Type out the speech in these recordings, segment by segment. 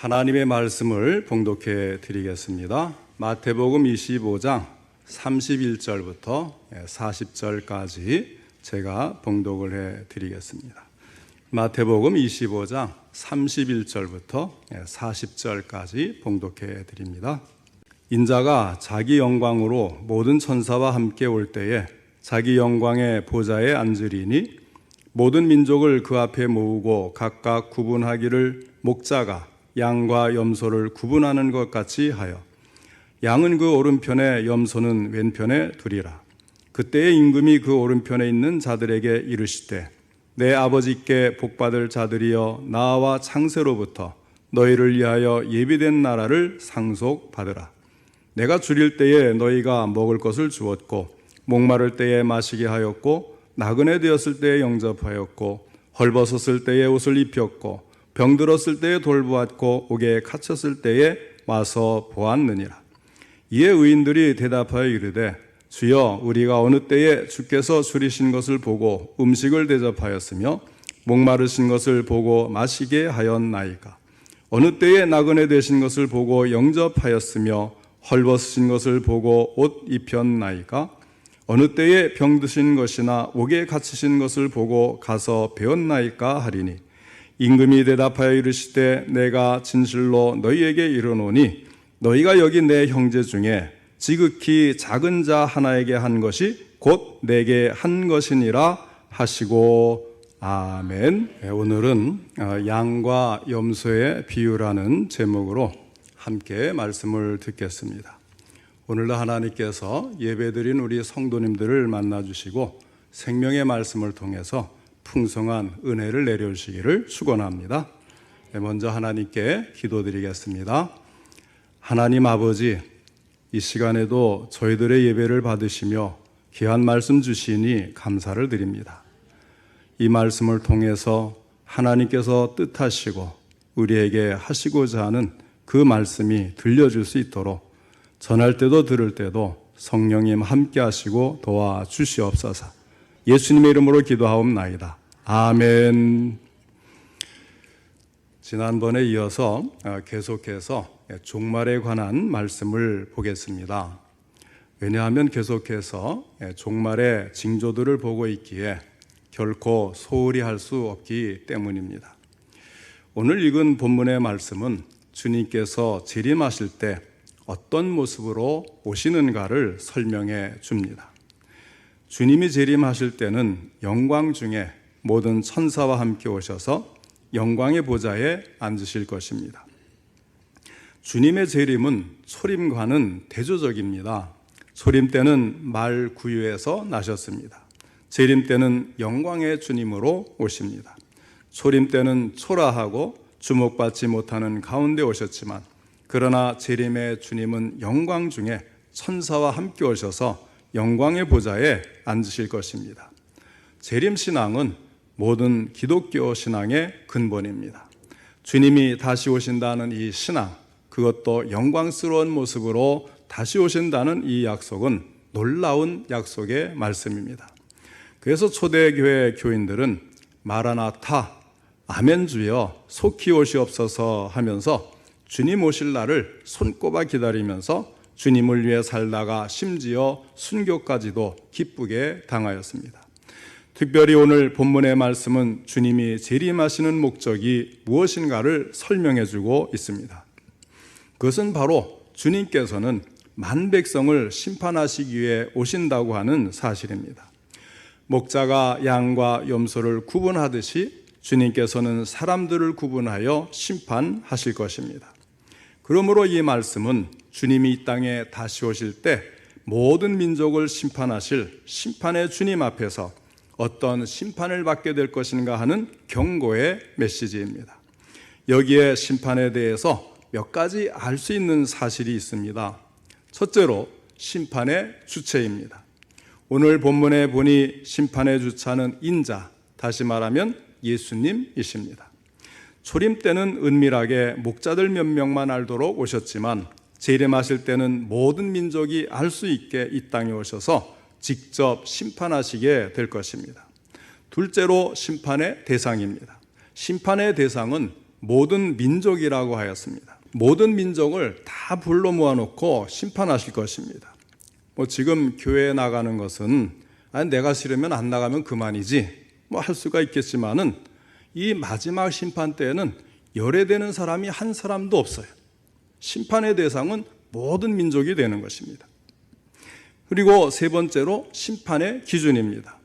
하나님의 말씀을 봉독해 드리겠습니다. 마태복음 25장 31절부터 40절까지 제가 봉독을 해 드리겠습니다. 마태복음 25장 31절부터 40절까지 봉독해 드립니다. 인자가 자기 영광으로 모든 천사와 함께 올 때에 자기 영광의 보좌에 앉으리니 모든 민족을 그 앞에 모으고 각각 구분하기를 목자가 양과 염소를 구분하는 것 같이 하여 양은 그 오른편에 염소는 왼편에 두리라. 그때의 임금이 그 오른편에 있는 자들에게 이르시되 내 아버지께 복받을 자들이여 나와 창세로부터 너희를 위하여 예비된 나라를 상속받으라. 내가 줄일 때에 너희가 먹을 것을 주었고 목마를 때에 마시게 하였고 나그네 되었을 때에 영접하였고 헐벗었을 때에 옷을 입혔고 병들었을 때에 돌보았고 옥에 갇혔을 때에 와서 보았느니라. 이에 의인들이 대답하여 이르되 주여 우리가 어느 때에 주께서 줄이신 것을 보고 음식을 대접하였으며 목마르신 것을 보고 마시게 하였나이까. 어느 때에 나그네 되신 것을 보고 영접하였으며 헐벗으신 것을 보고 옷 입혔나이까. 어느 때에 병드신 것이나 옥에 갇히신 것을 보고 가서 배웠나이까 하리니 임금이 대답하여 이르시되 내가 진실로 너희에게 이르노니 너희가 여기 내 형제 중에 지극히 작은 자 하나에게 한 것이 곧 내게 한 것이니라 하시고 아멘. 오늘은 양과 염소의 비유라는 제목으로 함께 말씀을 듣겠습니다. 오늘도 하나님께서 예배드린 우리 성도님들을 만나주시고 생명의 말씀을 통해서 풍성한 은혜를 내려주시기를 축원합니다. 먼저 하나님께 기도드리겠습니다. 하나님 아버지, 이 시간에도 저희들의 예배를 받으시며 귀한 말씀 주시니 감사를 드립니다. 이 말씀을 통해서 하나님께서 뜻하시고 우리에게 하시고자 하는 그 말씀이 들려줄 수 있도록 전할 때도 들을 때도 성령님 함께 하시고 도와주시옵소서. 예수님의 이름으로 기도하옵나이다. 아멘. 지난번에 이어서 계속해서 종말에 관한 말씀을 보겠습니다. 왜냐하면 계속해서 종말의 징조들을 보고 있기에 결코 소홀히 할 수 없기 때문입니다. 오늘 읽은 본문의 말씀은 주님께서 재림하실 때 어떤 모습으로 오시는가를 설명해 줍니다. 주님이 재림하실 때는 영광 중에 모든 천사와 함께 오셔서 영광의 보좌에 앉으실 것입니다. 주님의 재림은 초림과는 대조적입니다. 초림 때는 말 구유에서 나셨습니다. 재림 때는 영광의 주님으로 오십니다. 초림 때는 초라하고 주목받지 못하는 가운데 오셨지만 그러나 재림의 주님은 영광 중에 천사와 함께 오셔서 영광의 보좌에 앉으실 것입니다. 재림신앙은 모든 기독교 신앙의 근본입니다. 주님이 다시 오신다는 이 신앙, 그것도 영광스러운 모습으로 다시 오신다는 이 약속은 놀라운 약속의 말씀입니다. 그래서 초대교회 교인들은 마라나타, 아멘 주여 속히 오시옵소서 하면서 주님 오실 날을 손꼽아 기다리면서 주님을 위해 살다가 심지어 순교까지도 기쁘게 당하였습니다. 특별히 오늘 본문의 말씀은 주님이 재림하시는 목적이 무엇인가를 설명해 주고 있습니다. 그것은 바로 주님께서는 만백성을 심판하시기 위해 오신다고 하는 사실입니다. 목자가 양과 염소를 구분하듯이 주님께서는 사람들을 구분하여 심판하실 것입니다. 그러므로 이 말씀은 주님이 이 땅에 다시 오실 때 모든 민족을 심판하실 심판의 주님 앞에서 어떤 심판을 받게 될 것인가 하는 경고의 메시지입니다. 여기에 심판에 대해서 몇 가지 알 수 있는 사실이 있습니다. 첫째로 심판의 주체입니다. 오늘 본문에 보니 심판의 주체는 인자, 다시 말하면 예수님이십니다. 초림 때는 은밀하게 목자들 몇 명만 알도록 오셨지만 재림하실 때는 모든 민족이 알 수 있게 이 땅에 오셔서 직접 심판하시게 될 것입니다. 둘째로 심판의 대상입니다. 심판의 대상은 모든 민족이라고 하였습니다. 모든 민족을 다 불러 모아놓고 심판하실 것입니다. 지금 교회에 나가는 것은 내가 싫으면 안 나가면 그만이지 할 수가 있겠지만은 이 마지막 심판 때에는 열애되는 사람이 한 사람도 없어요. 심판의 대상은 모든 민족이 되는 것입니다. 그리고 세 번째로 심판의 기준입니다.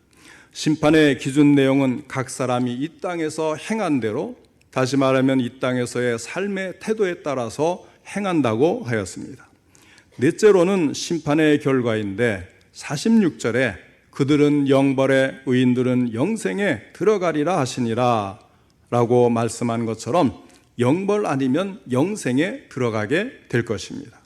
심판의 기준 내용은 각 사람이 이 땅에서 행한 대로, 다시 말하면 이 땅에서의 삶의 태도에 따라서 행한다고 하였습니다. 넷째로는 심판의 결과인데 46절에 그들은 영벌에 의인들은 영생에 들어가리라 하시니라 라고 말씀한 것처럼 영벌 아니면 영생에 들어가게 될 것입니다.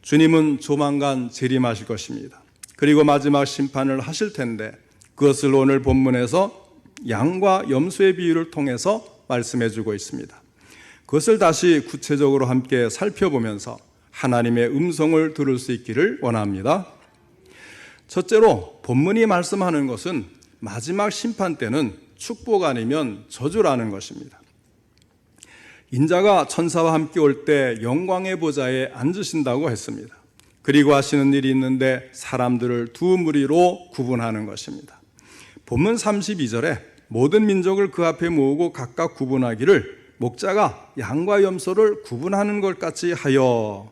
주님은 조만간 재림하실 것입니다. 그리고 마지막 심판을 하실 텐데 그것을 오늘 본문에서 양과 염소의 비유를 통해서 말씀해 주고 있습니다. 그것을 다시 구체적으로 함께 살펴보면서 하나님의 음성을 들을 수 있기를 원합니다. 첫째로 본문이 말씀하는 것은 마지막 심판 때는 축복 아니면 저주라는 것입니다. 인자가 천사와 함께 올 때 영광의 보좌에 앉으신다고 했습니다. 그리고 하시는 일이 있는데 사람들을 두 무리로 구분하는 것입니다. 본문 32절에 모든 민족을 그 앞에 모으고 각각 구분하기를 목자가 양과 염소를 구분하는 것 같이 하여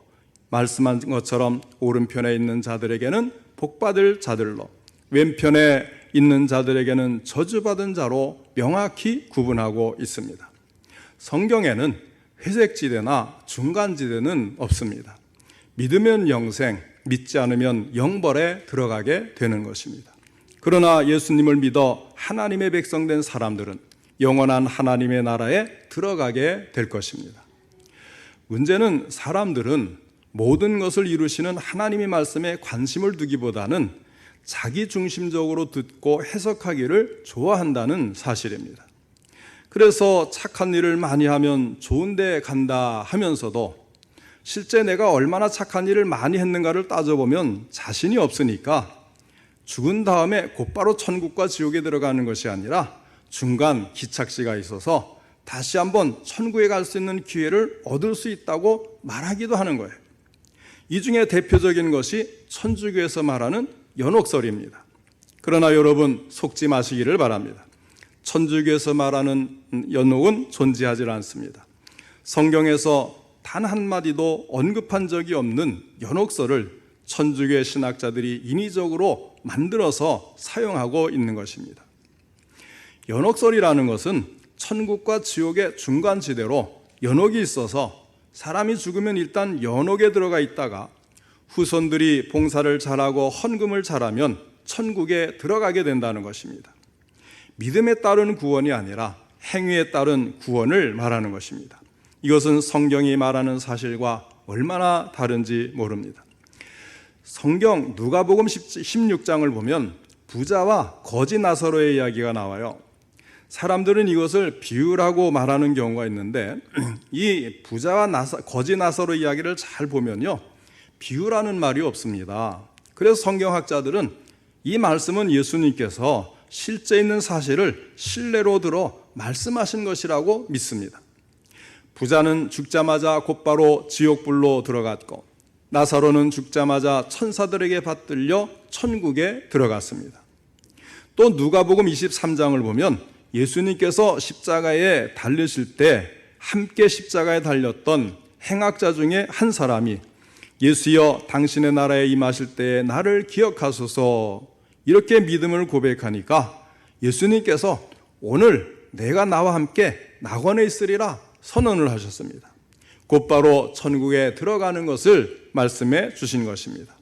말씀한 것처럼 오른편에 있는 자들에게는 복받을 자들로, 왼편에 있는 자들에게는 저주받은 자로 명확히 구분하고 있습니다. 성경에는 회색지대나 중간지대는 없습니다. 믿으면 영생, 믿지 않으면 영벌에 들어가게 되는 것입니다. 그러나 예수님을 믿어 하나님의 백성된 사람들은 영원한 하나님의 나라에 들어가게 될 것입니다. 문제는 사람들은 모든 것을 이루시는 하나님의 말씀에 관심을 두기보다는 자기 중심적으로 듣고 해석하기를 좋아한다는 사실입니다. 그래서 착한 일을 많이 하면 좋은 데 간다 하면서도 실제 내가 얼마나 착한 일을 많이 했는가를 따져보면 자신이 없으니까 죽은 다음에 곧바로 천국과 지옥에 들어가는 것이 아니라 중간 기착지가 있어서 다시 한번 천국에 갈 수 있는 기회를 얻을 수 있다고 말하기도 하는 거예요. 이 중에 대표적인 것이 천주교에서 말하는 연옥설입니다. 그러나 여러분 속지 마시기를 바랍니다. 천주교에서 말하는 연옥은 존재하지 않습니다. 성경에서 단 한마디도 언급한 적이 없는 연옥설을 천주교의 신학자들이 인위적으로 만들어서 사용하고 있는 것입니다. 연옥설이라는 것은 천국과 지옥의 중간지대로 연옥이 있어서 사람이 죽으면 일단 연옥에 들어가 있다가 후손들이 봉사를 잘하고 헌금을 잘하면 천국에 들어가게 된다는 것입니다. 믿음에 따른 구원이 아니라 행위에 따른 구원을 말하는 것입니다. 이것은 성경이 말하는 사실과 얼마나 다른지 모릅니다. 성경 누가복음 16장을 보면 부자와 거지 나사로의 이야기가 나와요. 사람들은 이것을 비유라고 말하는 경우가 있는데 이 부자와 거지 나사로 이야기를 잘 보면요, 비유라는 말이 없습니다. 그래서 성경학자들은 이 말씀은 예수님께서 실제 있는 사실을 신뢰로 들어 말씀하신 것이라고 믿습니다. 부자는 죽자마자 곧바로 지옥불로 들어갔고 나사로는 죽자마자 천사들에게 받들려 천국에 들어갔습니다. 또 누가복음 23장을 보면 예수님께서 십자가에 달리실 때 함께 십자가에 달렸던 행악자 중에 한 사람이 예수여 당신의 나라에 임하실 때에 나를 기억하소서 이렇게 믿음을 고백하니까 예수님께서 오늘 내가 나와 함께 낙원에 있으리라 선언을 하셨습니다. 곧바로 천국에 들어가는 것을 말씀해 주신 것입니다.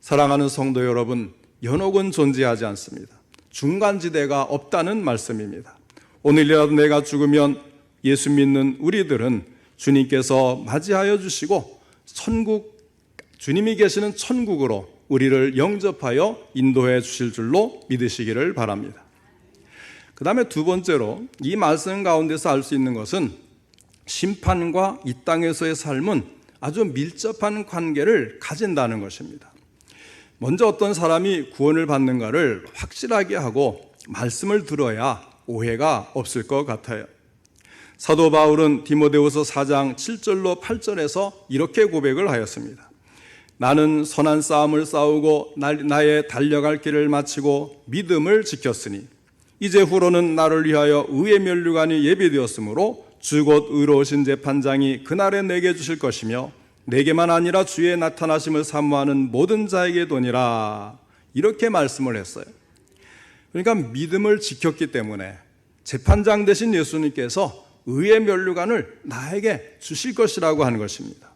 사랑하는 성도 여러분, 연옥은 존재하지 않습니다. 중간지대가 없다는 말씀입니다. 오늘이라도 내가 죽으면 예수 믿는 우리들은 주님께서 맞이하여 주시고 주님이 계시는 천국으로 우리를 영접하여 인도해 주실 줄로 믿으시기를 바랍니다. 그 다음에 두 번째로 이 말씀 가운데서 알 수 있는 것은 심판과 이 땅에서의 삶은 아주 밀접한 관계를 가진다는 것입니다. 먼저 어떤 사람이 구원을 받는가를 확실하게 하고 말씀을 들어야 오해가 없을 것 같아요. 사도 바울은 디모데후서 4장 7절로 8절에서 이렇게 고백을 하였습니다. 나는 선한 싸움을 싸우고 나의 달려갈 길을 마치고 믿음을 지켰으니 이제 후로는 나를 위하여 의의 면류관이 예비되었으므로 주 곧 의로우신 재판장이 그날에 내게 주실 것이며 내게만 아니라 주의 나타나심을 사모하는 모든 자에게 도니라. 이렇게 말씀을 했어요. 그러니까 믿음을 지켰기 때문에 재판장 되신 예수님께서 의의 면류관을 나에게 주실 것이라고 하는 것입니다.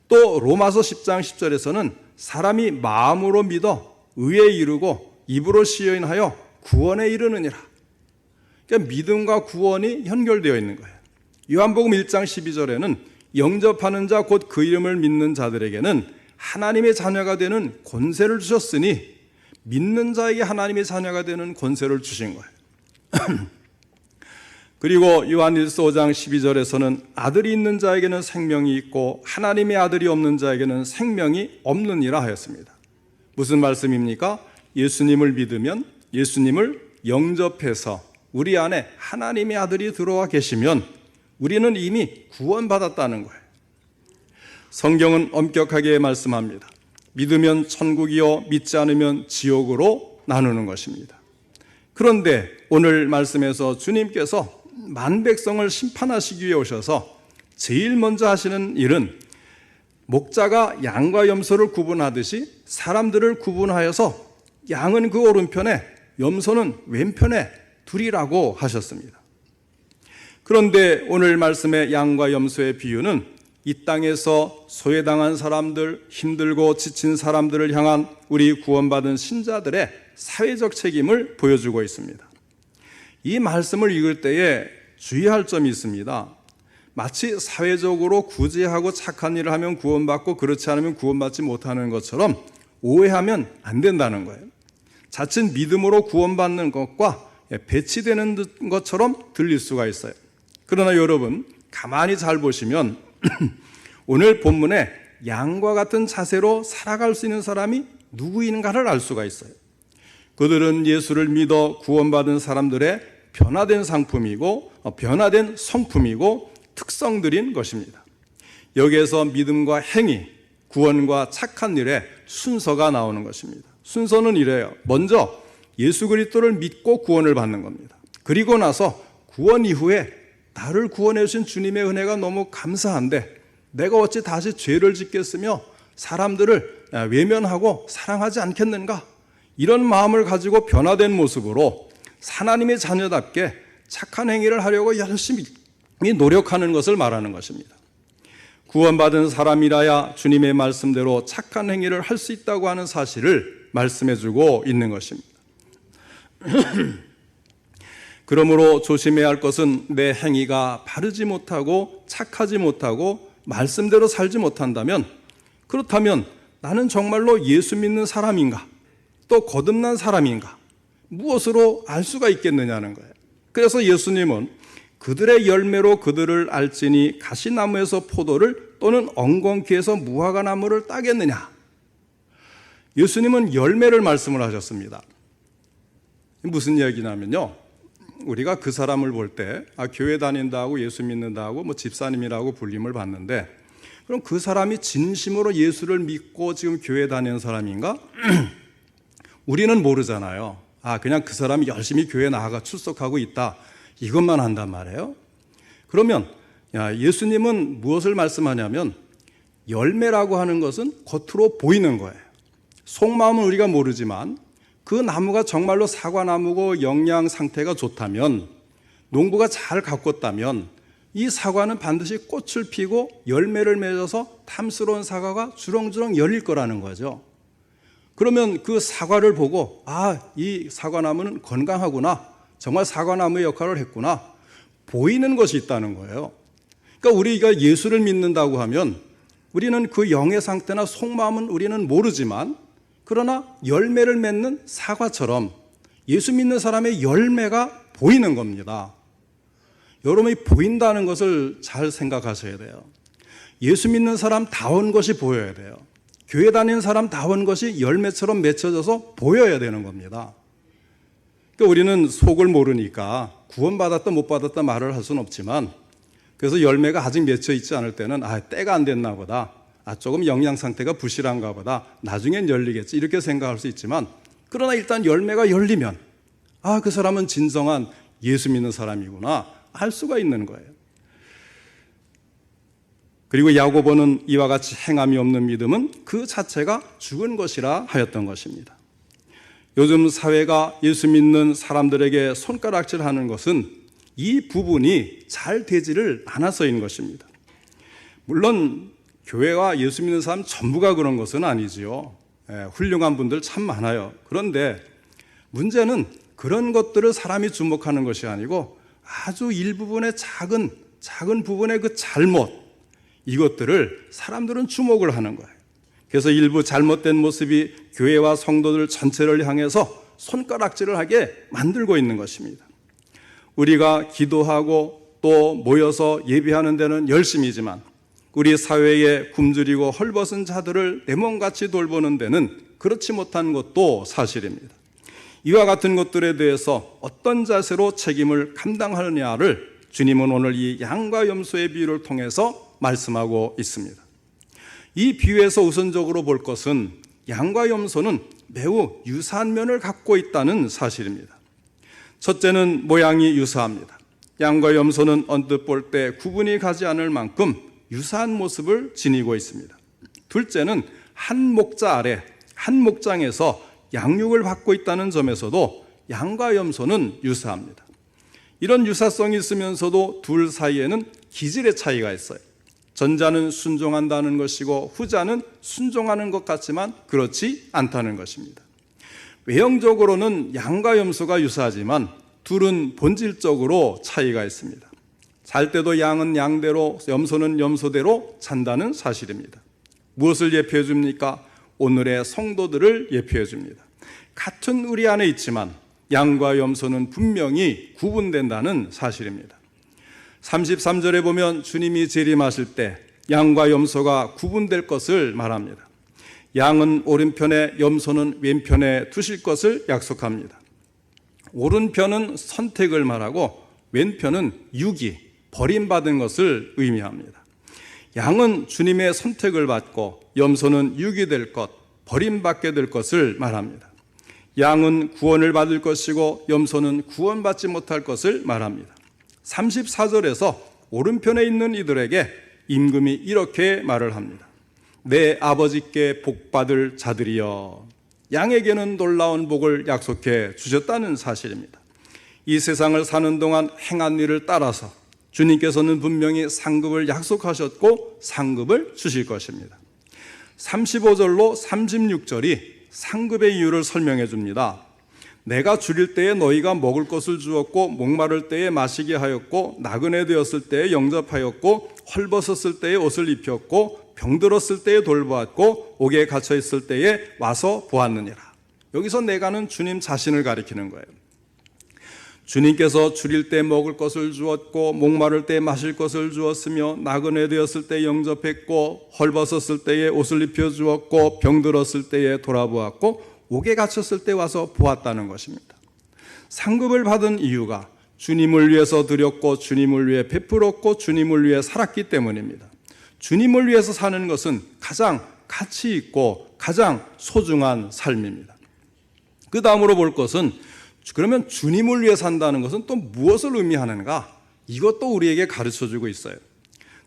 또 로마서 10장 10절에서는 사람이 마음으로 믿어 의에 이르고 입으로 시인하여 구원에 이르느니라. 그러니까 믿음과 구원이 연결되어 있는 거예요. 요한복음 1장 12절에는 영접하는 자 곧 그 이름을 믿는 자들에게는 하나님의 자녀가 되는 권세를 주셨으니 믿는 자에게 하나님의 자녀가 되는 권세를 주신 거예요. 그리고 요한일서 5장 12절에서는 아들이 있는 자에게는 생명이 있고 하나님의 아들이 없는 자에게는 생명이 없느니라 하였습니다. 무슨 말씀입니까? 예수님을 믿으면, 예수님을 영접해서 우리 안에 하나님의 아들이 들어와 계시면 우리는 이미 구원받았다는 거예요. 성경은 엄격하게 말씀합니다. 믿으면 천국이요 믿지 않으면 지옥으로 나누는 것입니다. 그런데 오늘 말씀에서 주님께서 만백성을 심판하시기 위해 오셔서 제일 먼저 하시는 일은 목자가 양과 염소를 구분하듯이 사람들을 구분하여서 양은 그 오른편에 염소는 왼편에 두리라고 하셨습니다. 그런데 오늘 말씀의 양과 염소의 비유는 이 땅에서 소외당한 사람들, 힘들고 지친 사람들을 향한 우리 구원받은 신자들의 사회적 책임을 보여주고 있습니다. 이 말씀을 읽을 때에 주의할 점이 있습니다. 마치 사회적으로 구제하고 착한 일을 하면 구원받고 그렇지 않으면 구원받지 못하는 것처럼 오해하면 안 된다는 거예요. 자칫 믿음으로 구원받는 것과 배치되는 것처럼 들릴 수가 있어요. 그러나 여러분 가만히 잘 보시면 오늘 본문에 양과 같은 자세로 살아갈 수 있는 사람이 누구인가를 알 수가 있어요. 그들은 예수를 믿어 구원받은 사람들의 변화된 상품이고 변화된 성품이고 특성들인 것입니다. 여기에서 믿음과 행위, 구원과 착한 일의 순서가 나오는 것입니다. 순서는 이래요. 먼저 예수 그리스도를 믿고 구원을 받는 겁니다. 그리고 나서 구원 이후에 나를 구원해 주신 주님의 은혜가 너무 감사한데 내가 어찌 다시 죄를 짓겠으며 사람들을 외면하고 사랑하지 않겠는가? 이런 마음을 가지고 변화된 모습으로 하나님의 자녀답게 착한 행위를 하려고 열심히 노력하는 것을 말하는 것입니다. 구원받은 사람이라야 주님의 말씀대로 착한 행위를 할 수 있다고 하는 사실을 말씀해주고 있는 것입니다. 그러므로 조심해야 할 것은 내 행위가 바르지 못하고 착하지 못하고 말씀대로 살지 못한다면, 그렇다면 나는 정말로 예수 믿는 사람인가? 또 거듭난 사람인가? 무엇으로 알 수가 있겠느냐는 거예요. 그래서 예수님은 그들의 열매로 그들을 알지니 가시나무에서 포도를 또는 엉겅퀴에서 무화과나무를 따겠느냐? 예수님은 열매를 말씀을 하셨습니다. 무슨 이야기냐면요, 우리가 그 사람을 볼 때 교회 다닌다고 예수 믿는다고 집사님이라고 불림을 받는데, 그럼 그 사람이 진심으로 예수를 믿고 지금 교회 다니는 사람인가? 우리는 모르잖아요. 그냥 그 사람이 열심히 교회 나아가 출석하고 있다, 이것만 한단 말이에요. 그러면 예수님은 무엇을 말씀하냐면 열매라고 하는 것은 겉으로 보이는 거예요. 속마음은 우리가 모르지만 그 나무가 정말로 사과나무고 영양 상태가 좋다면, 농부가 잘 가꿨다면 이 사과는 반드시 꽃을 피고 열매를 맺어서 탐스러운 사과가 주렁주렁 열릴 거라는 거죠. 그러면 그 사과를 보고 이 사과나무는 건강하구나, 정말 사과나무의 역할을 했구나, 보이는 것이 있다는 거예요. 그러니까 우리가 예수를 믿는다고 하면 우리는 그 영의 상태나 속마음은 우리는 모르지만, 그러나 열매를 맺는 사과처럼 예수 믿는 사람의 열매가 보이는 겁니다. 여러분이 보인다는 것을 잘 생각하셔야 돼요. 예수 믿는 사람다운 것이 보여야 돼요. 교회 다니는 사람다운 것이 열매처럼 맺혀져서 보여야 되는 겁니다. 그러니까 우리는 속을 모르니까 구원받았다 못 받았다 말을 할 수는 없지만, 그래서 열매가 아직 맺혀 있지 않을 때는 때가 안 됐나 보다, 조금 영양 상태가 부실한가 보다, 나중엔 열리겠지, 이렇게 생각할 수 있지만, 그러나 일단 열매가 열리면 그 사람은 진정한 예수 믿는 사람이구나 알 수가 있는 거예요. 그리고 야고보는 이와 같이 행함이 없는 믿음은 그 자체가 죽은 것이라 하였던 것입니다. 요즘 사회가 예수 믿는 사람들에게 손가락질하는 것은 이 부분이 잘 되지를 않아서인 것입니다. 물론 교회와 예수 믿는 사람 전부가 그런 것은 아니지요. 훌륭한 분들 참 많아요. 그런데 문제는 그런 것들을 사람이 주목하는 것이 아니고 아주 일부분의 작은 부분의 그 잘못, 이것들을 사람들은 주목을 하는 거예요. 그래서 일부 잘못된 모습이 교회와 성도들 전체를 향해서 손가락질을 하게 만들고 있는 것입니다. 우리가 기도하고 또 모여서 예배하는 데는 열심이지만 우리 사회에 굶주리고 헐벗은 자들을 내 몸같이 돌보는 데는 그렇지 못한 것도 사실입니다. 이와 같은 것들에 대해서 어떤 자세로 책임을 감당하느냐를 주님은 오늘 이 양과 염소의 비유를 통해서 말씀하고 있습니다. 이 비유에서 우선적으로 볼 것은 양과 염소는 매우 유사한 면을 갖고 있다는 사실입니다. 첫째는 모양이 유사합니다. 양과 염소는 언뜻 볼 때 구분이 가지 않을 만큼 유사한 모습을 지니고 있습니다. 둘째는 한 목자 아래, 한 목장에서 양육을 받고 있다는 점에서도 양과 염소는 유사합니다. 이런 유사성이 있으면서도 둘 사이에는 기질의 차이가 있어요. 전자는 순종한다는 것이고 후자는 순종하는 것 같지만 그렇지 않다는 것입니다. 외형적으로는 양과 염소가 유사하지만 둘은 본질적으로 차이가 있습니다. 잘 때도 양은 양대로, 염소는 염소대로 잔다는 사실입니다. 무엇을 예표해 줍니까? 오늘의 성도들을 예표해 줍니다. 같은 우리 안에 있지만 양과 염소는 분명히 구분된다는 사실입니다. 33절에 보면 주님이 재림하실 때 양과 염소가 구분될 것을 말합니다. 양은 오른편에, 염소는 왼편에 두실 것을 약속합니다. 오른편은 선택을 말하고 왼편은 유기, 버림받은 것을 의미합니다. 양은 주님의 선택을 받고 염소는 유기될 것, 버림받게 될 것을 말합니다. 양은 구원을 받을 것이고 염소는 구원받지 못할 것을 말합니다. 34절에서 오른편에 있는 이들에게 임금이 이렇게 말을 합니다. 내 아버지께 복받을 자들이여. 양에게는 놀라운 복을 약속해 주셨다는 사실입니다. 이 세상을 사는 동안 행한 일을 따라서 주님께서는 분명히 상급을 약속하셨고 상급을 주실 것입니다. 35절로 36절이 상급의 이유를 설명해 줍니다. 내가 줄일 때에 너희가 먹을 것을 주었고 목마를 때에 마시게 하였고 나그네 되었을 때에 영접하였고 헐벗었을 때에 옷을 입혔고 병들었을 때에 돌보았고 옥에 갇혀 있을 때에 와서 보았느니라. 여기서 내가는 주님 자신을 가리키는 거예요. 주님께서 줄일 때 먹을 것을 주었고 목마를 때 마실 것을 주었으며 나그네 되었을 때 영접했고 헐벗었을 때에 옷을 입혀 주었고 병들었을 때에 돌아보았고 옥에 갇혔을 때 와서 보았다는 것입니다. 상급을 받은 이유가 주님을 위해서 드렸고 주님을 위해 베풀었고 주님을 위해 살았기 때문입니다. 주님을 위해서 사는 것은 가장 가치 있고 가장 소중한 삶입니다. 그 다음으로 볼 것은 그러면 주님을 위해 산다는 것은 또 무엇을 의미하는가? 이것도 우리에게 가르쳐주고 있어요.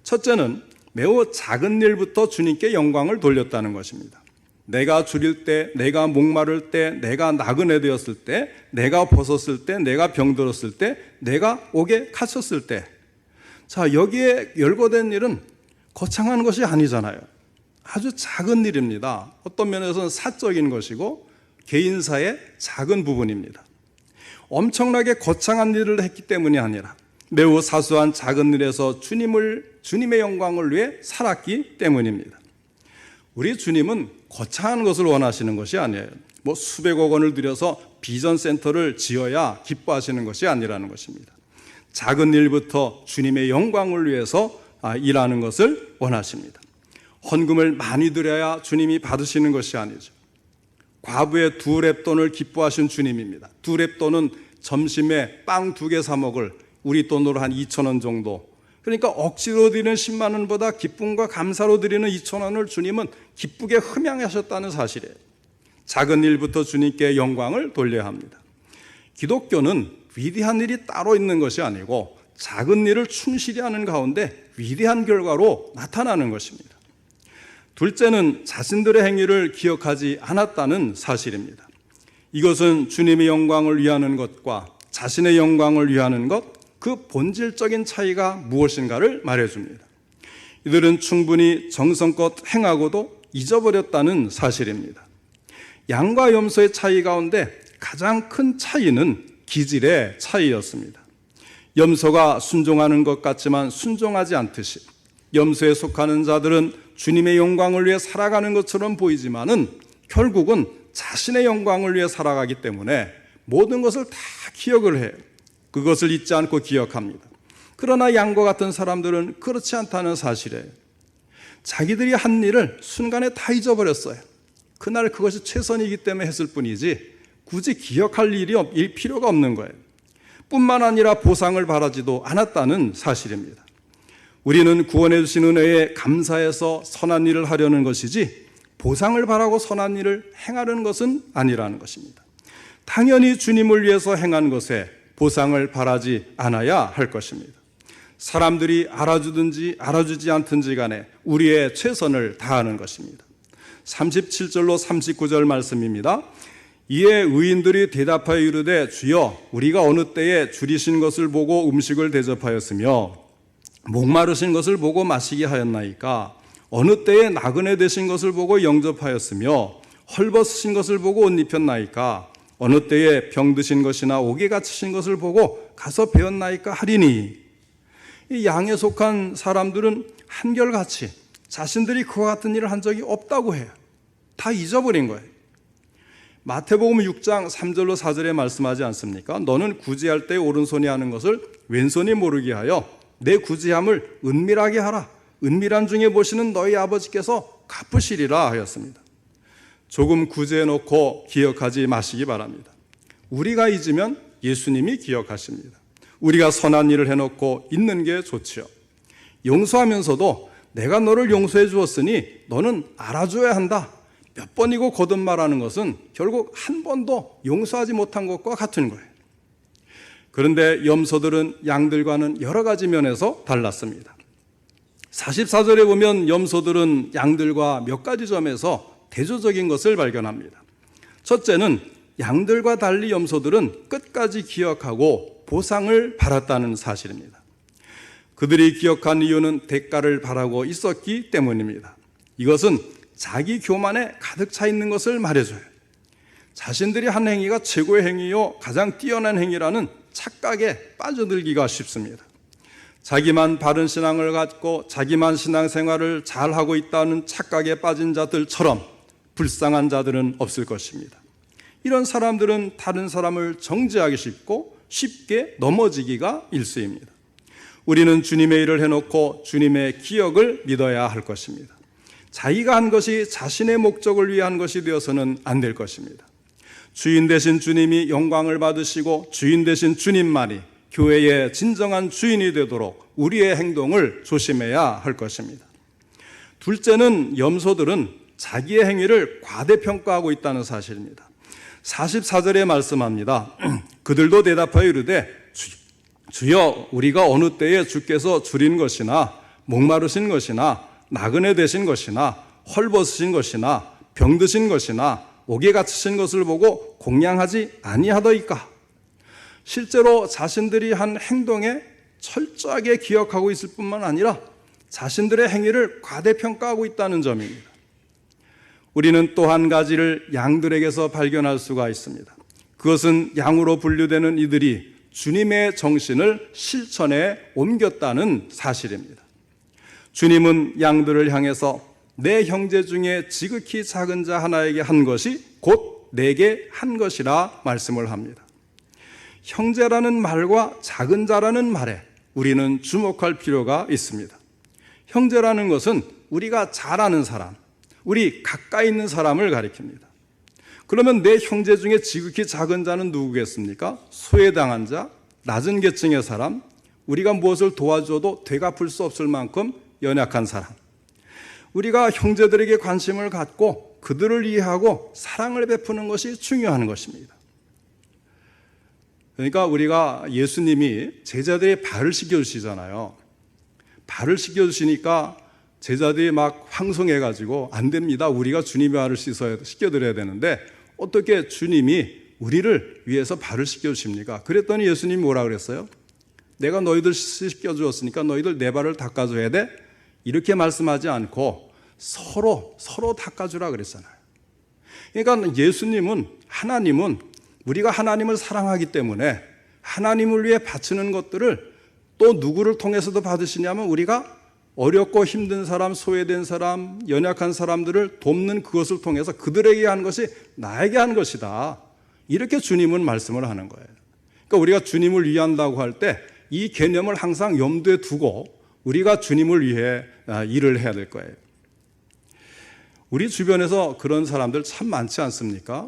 첫째는 매우 작은 일부터 주님께 영광을 돌렸다는 것입니다. 내가 줄일 때, 내가 목마를 때, 내가 나그네 되었을 때, 내가 벗었을 때, 내가 병들었을 때, 내가 옥에 갇혔을 때. 자, 여기에 열거된 일은 거창한 것이 아니잖아요. 아주 작은 일입니다. 어떤 면에서는 사적인 것이고 개인사의 작은 부분입니다. 엄청나게 거창한 일을 했기 때문이 아니라 매우 사소한 작은 일에서 주님의 영광을 위해 살았기 때문입니다. 우리 주님은 거창한 것을 원하시는 것이 아니에요. 수백억 원을 들여서 비전센터를 지어야 기뻐하시는 것이 아니라는 것입니다. 작은 일부터 주님의 영광을 위해서 일하는 것을 원하십니다. 헌금을 많이 드려야 주님이 받으시는 것이 아니죠. 과부의 2렙돈을 기뻐하신 주님입니다. 2렙돈은 점심에 빵 2개 사 먹을 우리 돈으로 한 2,000원 정도. 그러니까 억지로 드리는 10만 원보다 기쁨과 감사로 드리는 2,000원을 주님은 기쁘게 흠양하셨다는 사실이에요. 작은 일부터 주님께 영광을 돌려야 합니다. 기독교는 위대한 일이 따로 있는 것이 아니고 작은 일을 충실히 하는 가운데 위대한 결과로 나타나는 것입니다. 둘째는 자신들의 행위를 기억하지 않았다는 사실입니다. 이것은 주님의 영광을 위하는 것과 자신의 영광을 위하는 것, 그 본질적인 차이가 무엇인가를 말해줍니다. 이들은 충분히 정성껏 행하고도 잊어버렸다는 사실입니다. 양과 염소의 차이 가운데 가장 큰 차이는 기질의 차이였습니다. 염소가 순종하는 것 같지만 순종하지 않듯이 염소에 속하는 자들은 주님의 영광을 위해 살아가는 것처럼 보이지만은 결국은 자신의 영광을 위해 살아가기 때문에 모든 것을 다 기억을 해요. 그것을 잊지 않고 기억합니다. 그러나 양과 같은 사람들은 그렇지 않다는 사실이에요. 자기들이 한 일을 순간에 다 잊어버렸어요. 그날 그것이 최선이기 때문에 했을 뿐이지 굳이 기억할 일이 필요가 없는 거예요. 뿐만 아니라 보상을 바라지도 않았다는 사실입니다. 우리는 구원해 주신 은혜에 감사해서 선한 일을 하려는 것이지 보상을 바라고 선한 일을 행하려는 것은 아니라는 것입니다. 당연히 주님을 위해서 행한 것에 보상을 바라지 않아야 할 것입니다. 사람들이 알아주든지 알아주지 않든지 간에 우리의 최선을 다하는 것입니다. 37절로 39절 말씀입니다. 이에 의인들이 대답하여 이르되 주여 우리가 어느 때에 줄이신 것을 보고 음식을 대접하였으며 목마르신 것을 보고 마시게 하였나이까? 어느 때에 나그네 되신 것을 보고 영접하였으며 헐벗으신 것을 보고 옷 입혔나이까? 어느 때에 병드신 것이나 옥에 갇히신 것을 보고 가서 배웠나이까 하리니. 이 양에 속한 사람들은 한결같이 자신들이 그와 같은 일을 한 적이 없다고 해요. 다 잊어버린 거예요. 마태복음 6장 3절로 4절에 말씀하지 않습니까? 너는 구제할 때 오른손이 하는 것을 왼손이 모르게 하여 내 구제함을 은밀하게 하라. 은밀한 중에 보시는 너희 아버지께서 갚으시리라 하였습니다. 조금 구제해놓고 기억하지 마시기 바랍니다. 우리가 잊으면 예수님이 기억하십니다. 우리가 선한 일을 해놓고 잊는 게 좋지요. 용서하면서도 내가 너를 용서해 주었으니 너는 알아줘야 한다. 몇 번이고 거듭말하는 것은 결국 한 번도 용서하지 못한 것과 같은 거예요. 그런데 염소들은 양들과는 여러 가지 면에서 달랐습니다. 44절에 보면 염소들은 양들과 몇 가지 점에서 대조적인 것을 발견합니다. 첫째는 양들과 달리 염소들은 끝까지 기억하고 보상을 받았다는 사실입니다. 그들이 기억한 이유는 대가를 바라고 있었기 때문입니다. 이것은 자기 교만에 가득 차 있는 것을 말해줘요. 자신들이 한 행위가 최고의 행위요 가장 뛰어난 행위라는 착각에 빠져들기가 쉽습니다. 자기만 바른 신앙을 갖고 자기만 신앙생활을 잘하고 있다는 착각에 빠진 자들처럼 불쌍한 자들은 없을 것입니다. 이런 사람들은 다른 사람을 정죄하기 쉽게 넘어지기가 일쑤입니다. 우리는 주님의 일을 해놓고 주님의 기억을 믿어야 할 것입니다. 자기가 한 것이 자신의 목적을 위한 것이 되어서는 안 될 것입니다. 주인 되신 주님이 영광을 받으시고 주인 되신 주님만이 교회의 진정한 주인이 되도록 우리의 행동을 조심해야 할 것입니다. 둘째는 염소들은 자기의 행위를 과대평가하고 있다는 사실입니다. 44절에 말씀합니다. 그들도 대답하여 이르되 주여 우리가 어느 때에 주께서 줄인 것이나 목마르신 것이나 나그네 되신 것이나 헐벗으신 것이나 병드신 것이나 옥에 갇히신 것을 보고 공양하지 아니하더이까. 실제로 자신들이 한 행동에 철저하게 기억하고 있을 뿐만 아니라 자신들의 행위를 과대평가하고 있다는 점입니다. 우리는 또 한 가지를 양들에게서 발견할 수가 있습니다. 그것은 양으로 분류되는 이들이 주님의 정신을 실천에 옮겼다는 사실입니다. 주님은 양들을 향해서 내 형제 중에 지극히 작은 자 하나에게 한 것이 곧 내게 한 것이라 말씀을 합니다. 형제라는 말과 작은 자라는 말에 우리는 주목할 필요가 있습니다. 형제라는 것은 우리가 잘 아는 사람, 우리 가까이 있는 사람을 가리킵니다. 그러면 내 형제 중에 지극히 작은 자는 누구겠습니까? 소외당한 자, 낮은 계층의 사람, 우리가 무엇을 도와줘도 되갚을 수 없을 만큼 연약한 사람. 우리가 형제들에게 관심을 갖고 그들을 이해하고 사랑을 베푸는 것이 중요한 것입니다. 그러니까 우리가 예수님이 제자들의 발을 씻겨주시잖아요. 발을 씻겨주시니까 제자들이 막 황송해가지고 안 됩니다. 우리가 주님의 발을 씻겨드려야 되는데 어떻게 주님이 우리를 위해서 발을 씻겨주십니까? 그랬더니 예수님이 뭐라 그랬어요? 내가 너희들 씻겨주었으니까 너희들 내 발을 닦아줘야 돼? 이렇게 말씀하지 않고 서로 닦아주라 그랬잖아요. 그러니까 예수님은, 하나님은 우리가 하나님을 사랑하기 때문에 하나님을 위해 바치는 것들을 또 누구를 통해서도 받으시냐면 우리가 어렵고 힘든 사람, 소외된 사람, 연약한 사람들을 돕는 그것을 통해서 그들에게 한 것이 나에게 한 것이다. 이렇게 주님은 말씀을 하는 거예요. 그러니까 우리가 주님을 위한다고 할 때 이 개념을 항상 염두에 두고 우리가 주님을 위해 일을 해야 될 거예요. 우리 주변에서 그런 사람들 참 많지 않습니까?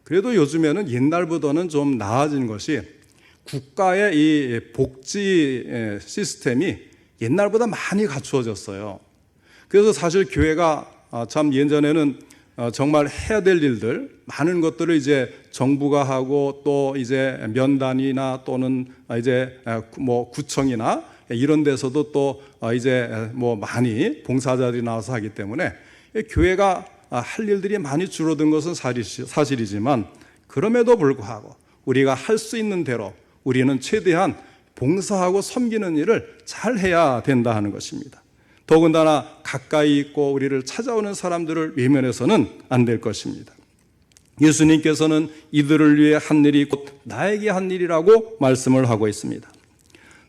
그래도 요즘에는 옛날보다는 좀 나아진 것이 국가의 이 복지 시스템이 옛날보다 많이 갖추어졌어요. 그래서 사실 교회가 참 예전에는 정말 해야 될 일들, 많은 것들을 이제 정부가 하고 또 이제 면단이나 또는 이제 뭐 구청이나 이런 데서도 또 이제 뭐 많이 봉사자들이 나와서 하기 때문에 교회가 할 일들이 많이 줄어든 것은 사실이지만 그럼에도 불구하고 우리가 할 수 있는 대로 우리는 최대한 봉사하고 섬기는 일을 잘 해야 된다 하는 것입니다. 더군다나 가까이 있고 우리를 찾아오는 사람들을 외면해서는 안 될 것입니다. 예수님께서는 이들을 위해 한 일이 곧 나에게 한 일이라고 말씀을 하고 있습니다.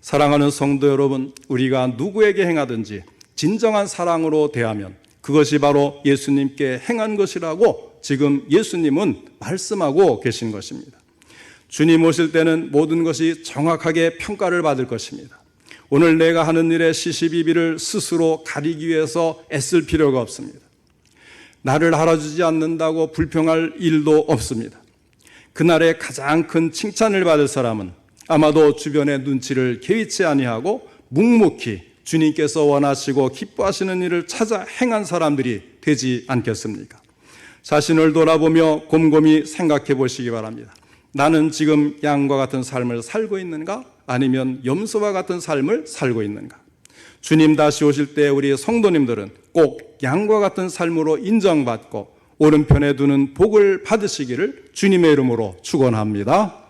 사랑하는 성도 여러분, 우리가 누구에게 행하든지 진정한 사랑으로 대하면 그것이 바로 예수님께 행한 것이라고 지금 예수님은 말씀하고 계신 것입니다. 주님 오실 때는 모든 것이 정확하게 평가를 받을 것입니다. 오늘 내가 하는 일의 시시비비를 스스로 가리기 위해서 애쓸 필요가 없습니다. 나를 알아주지 않는다고 불평할 일도 없습니다. 그날에 가장 큰 칭찬을 받을 사람은 아마도 주변의 눈치를 개의치 아니하고 묵묵히 주님께서 원하시고 기뻐하시는 일을 찾아 행한 사람들이 되지 않겠습니까? 자신을 돌아보며 곰곰이 생각해 보시기 바랍니다. 나는 지금 양과 같은 삶을 살고 있는가? 아니면 염소와 같은 삶을 살고 있는가? 주님 다시 오실 때 우리 성도님들은 꼭 양과 같은 삶으로 인정받고 오른편에 두는 복을 받으시기를 주님의 이름으로 축원합니다.